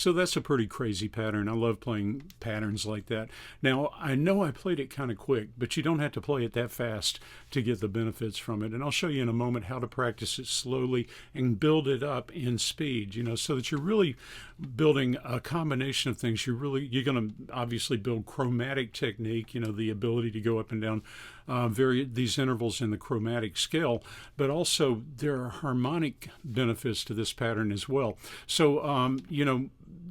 So that's a pretty crazy pattern. I love playing patterns like that. Now, I know I played it kind of quick, but you don't have to play it that fast to get the benefits from it. And I'll show you in a moment how to practice it slowly and build it up in speed, so that you're really building a combination of things. You're going to obviously build chromatic technique, the ability to go up and down these intervals in the chromatic scale, but also there are harmonic benefits to this pattern as well. So,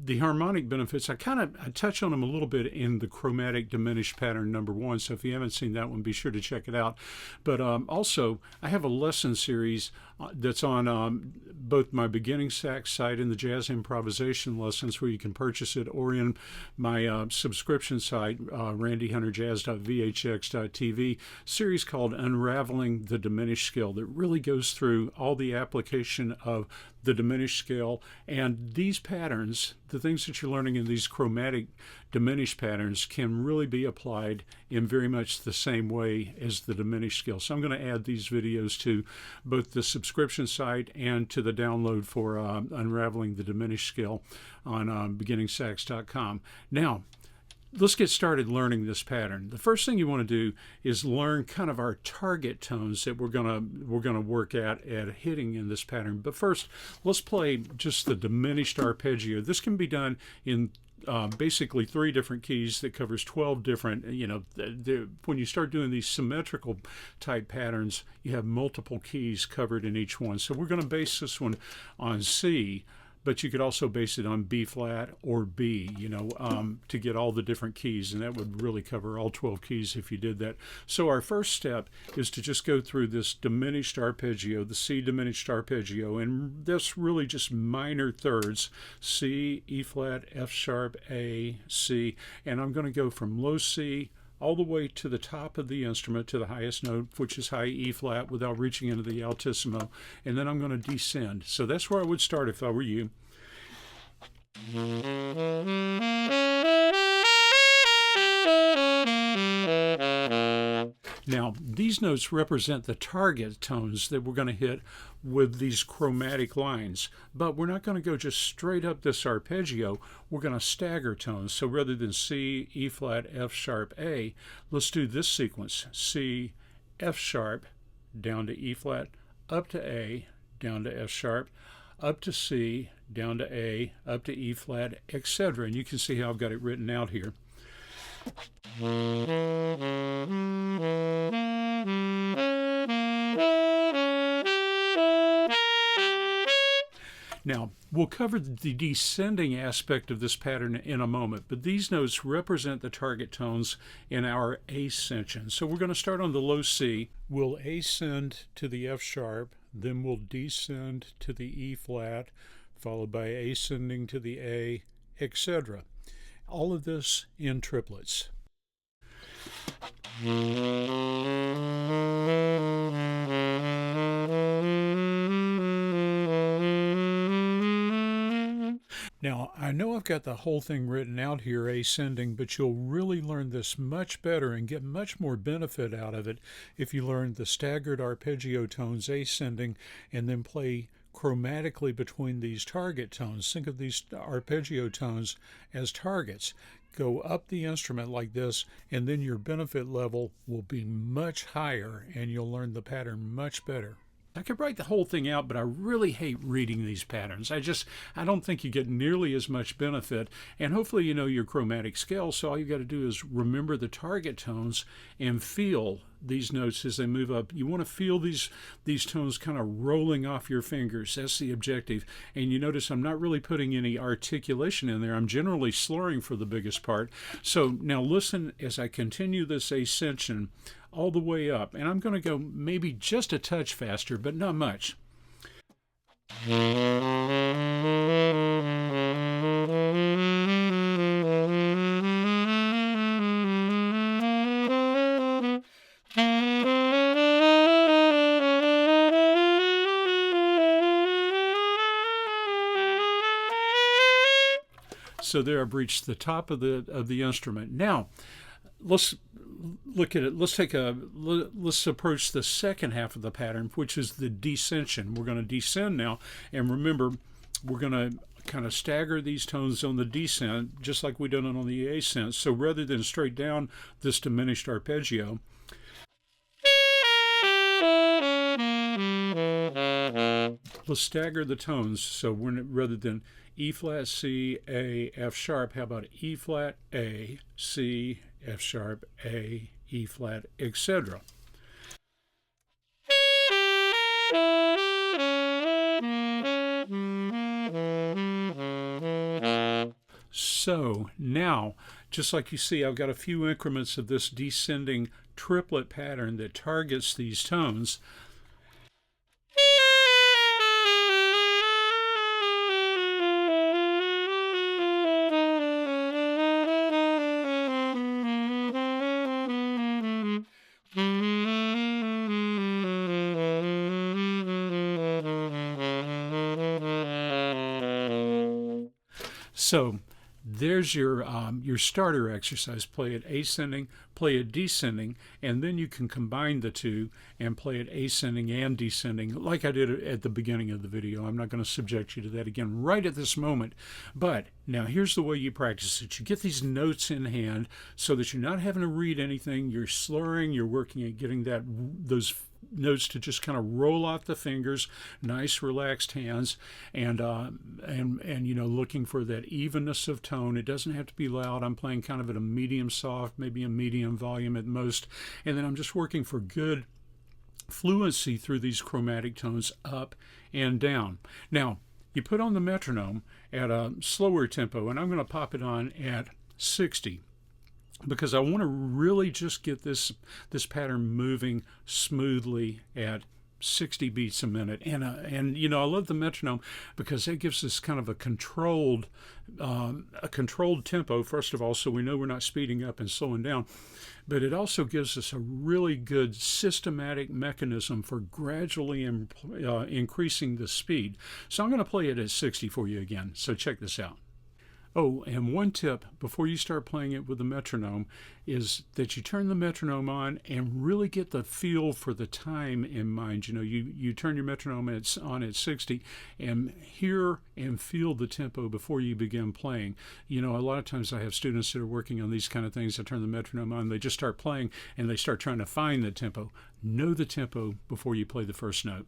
the harmonic benefits, I touch on them a little bit in the chromatic diminished pattern number 1. So if you haven't seen that one, be sure to check it out. But also, I have a lesson series that's on both my beginning sax site and the jazz improvisation lessons, where you can purchase it, or in my subscription site, randyhunterjazz.vhx.tv, series called Unraveling the Diminished Scale, that really goes through all the application of the diminished scale. And these patterns, the things that you're learning in these chromatic diminished patterns, can really be applied in very much the same way as the diminished scale. So I'm going to add these videos to both the subscription site and to the download for Unraveling the Diminished Scale on beginningsax.com. Now, let's get started learning this pattern. The first thing you want to do is learn kind of our target tones that we're gonna work at hitting in this pattern. But first, let's play just the diminished arpeggio. This can be done in basically 3 different keys that covers 12 different, when you start doing these symmetrical type patterns, you have multiple keys covered in each one. So we're going to base this one on C, but you could also base it on B flat or B, to get all the different keys, and that would really cover all 12 keys if you did that. So our first step is to just go through this diminished arpeggio, the C diminished arpeggio, and that's really just minor thirds: C, E flat, F sharp, A, C, and I'm going to go from low C all the way to the top of the instrument, to the highest note, which is high E flat, without reaching into the altissimo, and then I'm going to descend. So that's where I would start if I were you. Now, these notes represent the target tones that we're going to hit with these chromatic lines, but we're not going to go just straight up this arpeggio. We're going to stagger tones. So rather than C, E flat, F sharp, A, let's do this sequence: C, F sharp, down to E flat, up to A, down to F sharp, up to C, down to A, up to E flat, etc. And you can see how I've got it written out here. Now, we'll cover the descending aspect of this pattern in a moment, but these notes represent the target tones in our ascension. So we're going to start on the low C. We'll ascend to the F sharp, then we'll descend to the E flat, followed by ascending to the A, etc. All of this in triplets. Now, I know I've got the whole thing written out here, ascending, but you'll really learn this much better and get much more benefit out of it if you learn the staggered arpeggio tones ascending and then play chromatically between these target tones. Think of these arpeggio tones as targets. Go up the instrument like this, and then your benefit level will be much higher and you'll learn the pattern much better. I could write the whole thing out, but I really hate reading these patterns. I don't think you get nearly as much benefit. And hopefully you know your chromatic scale, so all you got to do is remember the target tones and feel these notes as they move up. You want to feel these tones kind of rolling off your fingers. That's the objective. And you notice I'm not really putting any articulation in there. I'm generally slurring for the biggest part. So now listen as I continue this ascension all the way up, and I'm going to go maybe just a touch faster, but not much. So there I've reached the top of the instrument. Now, let's look at it. Let's approach the second half of the pattern, which is the descension. We're going to descend now, and remember, we're going to kind of stagger these tones on the descent, just like we done it on the ascent. So rather than straight down this diminished arpeggio, let's stagger the tones. So rather than E flat, C, A, F sharp, how about E flat, A, C, F sharp, A, E flat, etc. So now, just like you see, I've got a few increments of this descending triplet pattern that targets these tones. So there's your starter exercise. Play it ascending, play it descending, and then you can combine the two and play it ascending and descending like I did at the beginning of the video. I'm not going to subject you to that again right at this moment. But now here's the way you practice it. You get these notes in hand so that you're not having to read anything. You're slurring, you're working at getting those notes to just kind of roll off the fingers, nice relaxed hands, and you know, looking for that evenness of tone. It doesn't have to be loud. I'm playing kind of at a medium soft, maybe a medium volume at most, and then I'm just working for good fluency through these chromatic tones up and down. Now you put on the metronome at a slower tempo, and I'm going to pop it on at 60. Because I want to really just get this pattern moving smoothly at 60 beats a minute. And you know, I love the metronome because it gives us kind of a controlled tempo, first of all, so we know we're not speeding up and slowing down. But it also gives us a really good systematic mechanism for gradually increasing the speed. So I'm going to play it at 60 for you again. So check this out. Oh, and one tip before you start playing it with the metronome is that you turn the metronome on and really get the feel for the time in mind. You know, you turn your metronome on at 60 and hear and feel the tempo before you begin playing. You know, a lot of times I have students that are working on these kind of things. I turn the metronome on, they just start playing, and they start trying to find the tempo. Know the tempo before you play the first note.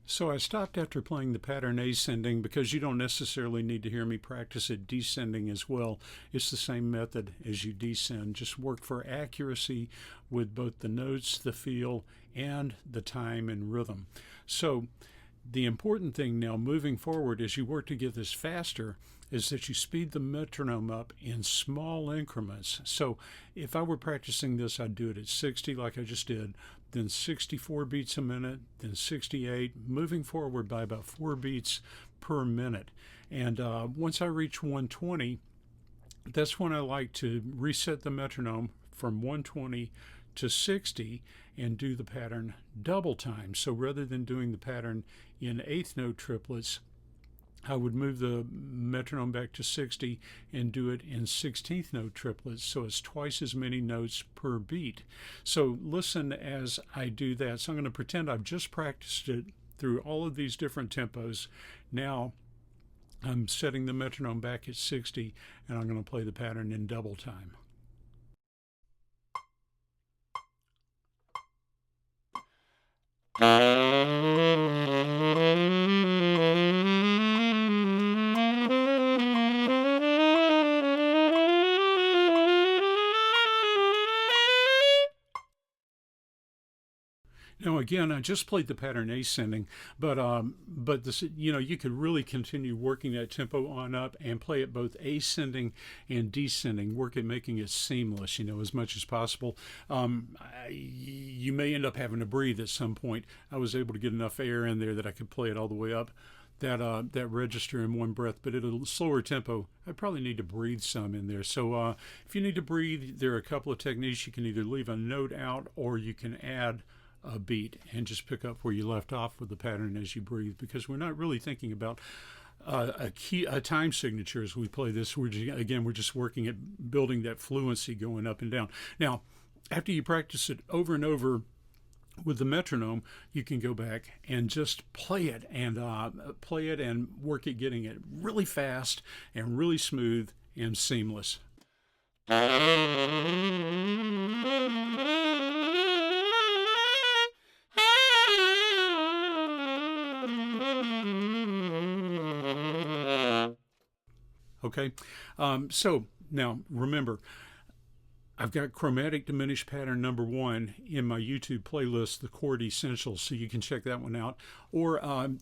So I stopped after playing the pattern ascending because you don't necessarily need to hear me practice it descending as well. It's the same method as you descend. Just work for accuracy with both the notes, the feel, and the time and rhythm. So the important thing now moving forward as you work to get this faster is that you speed the metronome up in small increments. So if I were practicing this, I'd do it at 60 like I just did, then 64 beats a minute, then 68, moving forward by about 4 beats per minute. And once I reach 120, that's when I like to reset the metronome from 120 to 60 and do the pattern double time. So rather than doing the pattern in eighth note triplets, I would move the metronome back to 60 and do it in 16th note triplets, so it's twice as many notes per beat. So listen as I do that. So I'm going to pretend I've just practiced it through all of these different tempos. Now I'm setting the metronome back at 60, and I'm going to play the pattern in double time. Now again, I just played the pattern ascending, but this, you know, you could really continue working that tempo on up and play it both ascending and descending. Work at making it seamless, you know, as much as possible. You may end up having to breathe at some point. I was able to get enough air in there that I could play it all the way up that register in one breath, but at a slower tempo, I probably need to breathe some in there. So if you need to breathe, there are a couple of techniques. You can either leave a note out, or you can add a beat and just pick up where you left off with the pattern as you breathe, because we're not really thinking about a time signature as we play this. We're just working at building that fluency going up and down. Now, after you practice it over and over with the metronome, you can go back and just play it and work at getting it really fast and really smooth and seamless. Okay, so now remember, I've got Chromatic Diminished Pattern number 1 in my YouTube playlist, The Chord Essentials, so you can check that one out. Or I'm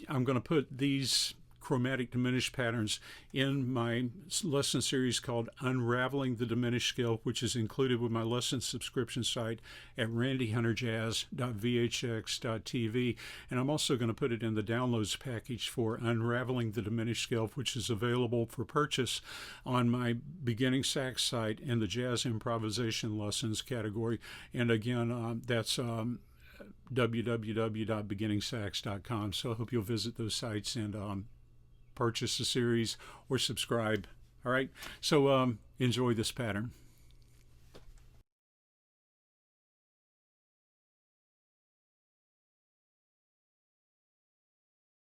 going to put these chromatic diminished patterns in my lesson series called Unraveling the Diminished Scale, which is included with my lesson subscription site at randyhunterjazz.vhx.tv. And I'm also going to put it in the downloads package for Unraveling the Diminished Scale, which is available for purchase on my beginning sax site in the jazz improvisation lessons category. And again, that's www.beginningsax.com. So I hope you'll visit those sites and purchase the series or subscribe. All right, so enjoy this pattern.